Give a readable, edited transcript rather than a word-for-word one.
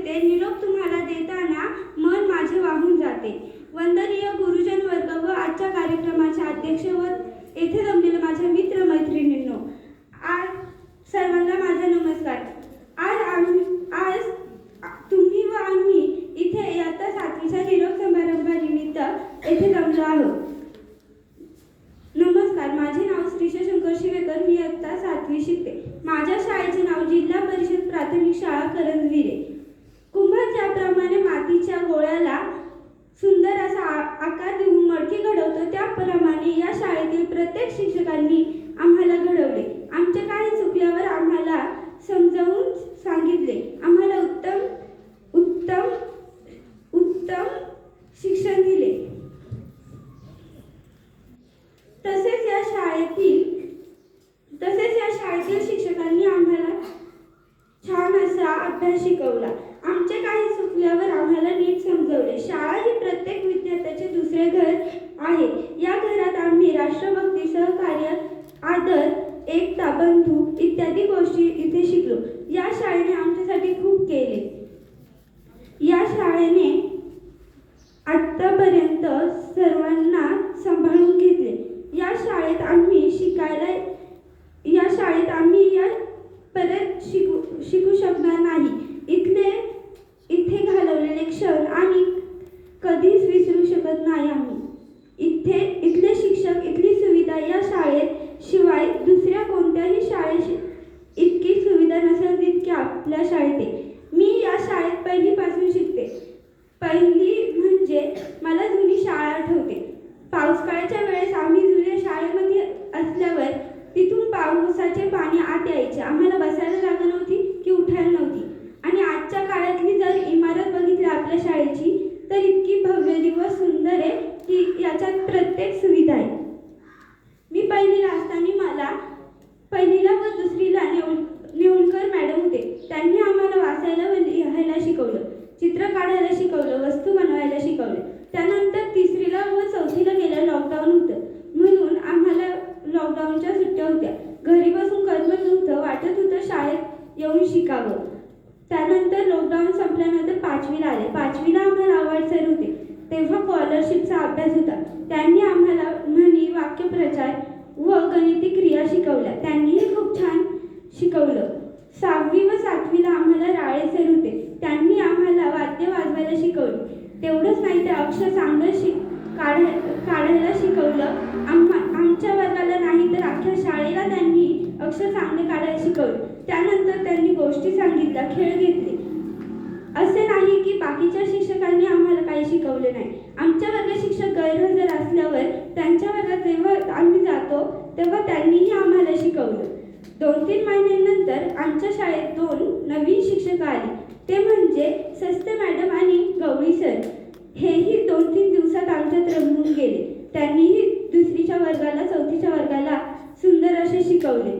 मिळते, निरोप तुम्हाला देताना मन माझे वाहून जाते। वंदनीय गुरुजन वर्ग व आजच्या कार्यक्रमाचे अध्यक्ष व येथे जमलेले माझ्या मित्र मैत्रिणींनो, आज सर्वांना माझा नमस्कार। आज तुम्ही व आम्ही इथे इयत्ता 7वीच्या निरोप समारंभानिमित्त येथे जमलो आहोत। नमस्कार, माझे नाव श्रीशा शंकर शिवेकर, मी इयत्ता 7वी शिकते। माझ्या शाळेचे नाव जिल्हा परिषद प्राथमिक शाळा करंजविरे। कुंभार ज्याप्रमाणे मातीच्या गोळ्याला सुंदर असा आकार देऊन मडकी घडवतो, त्याप्रमाणे या शाळेतील प्रत्येक शिक्षकांनी आम्हाला घडवले। आमचे काही चुकल्यावर आम्हाला समजावून सांगितले, आम्हाला उत्तम शिक्षण दिले। तसेच या शाळेतील शिक्षकांनी आम्हाला छान असा अभ्यास शिकवला। आमचे काही चुकल्यावर आम्हाला नीट समजवले। शाळा ही प्रत्येक विद्यार्थ्याचे दुसरे घर आहे। या घरात आम्ही राष्ट्रभक्ती, सहकार्य, आदर, एकता, बंधू इत्यादी गोष्टी इथे शिकलो। या शाळेने आमच्यासाठी खूप केले। या शाळेने आतापर्यंत सर्वांना सांभाळून घेतले। या शाळेत आम्ही परत शिकू शकणार नाही। इथे घालवलेले क्षण आणि कधीच विसरू शकत नाही आम्ही। इथले शिक्षक, इथली सुविधा या शाळेत शिवाय दुसऱ्या कोणत्याही शाळेत इतकी सुविधा नसेल जितकी आपल्या शाळेत आहे। मी या शाळेत पहिलीपासून शिकते। पहिली म्हणजे मला जुनी शाळा आठवते। पावसाळ्याच्या वेळेस आम्ही जुन्या शाळेमध्ये असल्यावर तिथून पावसाचे पाणी आत यायचे। आम्हाला बसायला जागा नव्हती की उठायला नव्हती। आणि आजच्या काळातली जर इमारत बघितली आपल्या शाळेची तर इतकी भव्य व सुंदर आहे की याच्यात प्रत्येक सुविधा आहे। मी पहिलीला असताना मला पहिलीला व दुसरीला नेऊळकर मॅडम होते। त्यांनी आम्हाला वाचायला व लिहायला शिकवलं, चित्र काढायला शिकवलं, वस्तू बनवायला शिकवले। त्यानंतर तिसरीला व चौथीला गेलं लॉकडाऊन होतं, म्हणून आम्हाला लॉकडाऊनच्या सुट्ट्या होत्या। घरी बसून करमत नव्हतं, वाटत होतं शाळेत येऊन शिकावं। त्यानंतर लॉकडाऊन संपल्यानंतर 5वीला आले। 5वीला आम्हाला अवॉर्ड सर होते, तेव्हा स्कॉलरशिपचा अभ्यास होता। त्यांनी आम्हाला म्हणी, वाक्यप्रचार व गणिती क्रिया शिकवल्या। त्यांनीही खूप छान शिकवलं। 6वी व 7वीला आम्हाला राळे सर होते। त्यांनी आम्हाला वाद्य वाजवायला शिकवले। तेवढंच नाही तर अक्षर चांगलं काढायला शिकवलं। आमच्या वर्गाला नाही तर अख्ख्या शाळेला त्यांनी अक्षर चांगले काढायला शिकवले। त्यानंतर त्यांनी गोष्टी सांगितल्या, खेळ घेतले। असे नाही की बाकीच्या शिक्षकांनी आम्हाला काही शिकवले नाही। आमच्या वर्गात शिक्षक गैरहजर असल्यावर त्यांच्या वर्गात जेव्हा आम्ही जातो तेव्हा त्यांनीही आम्हाला शिकवलं। 2-3 महिन्यांनंतर आमच्या शाळेत 2 नवीन शिक्षक आले, ते म्हणजे सस्ते मॅडम आणि गवळी सर। हेही 2-3 दिवसात आमच्यात रमून गेले। त्यांनीही 2रीच्या वर्गाला 4थीच्या वर्गाला सुंदर असे शिकवले।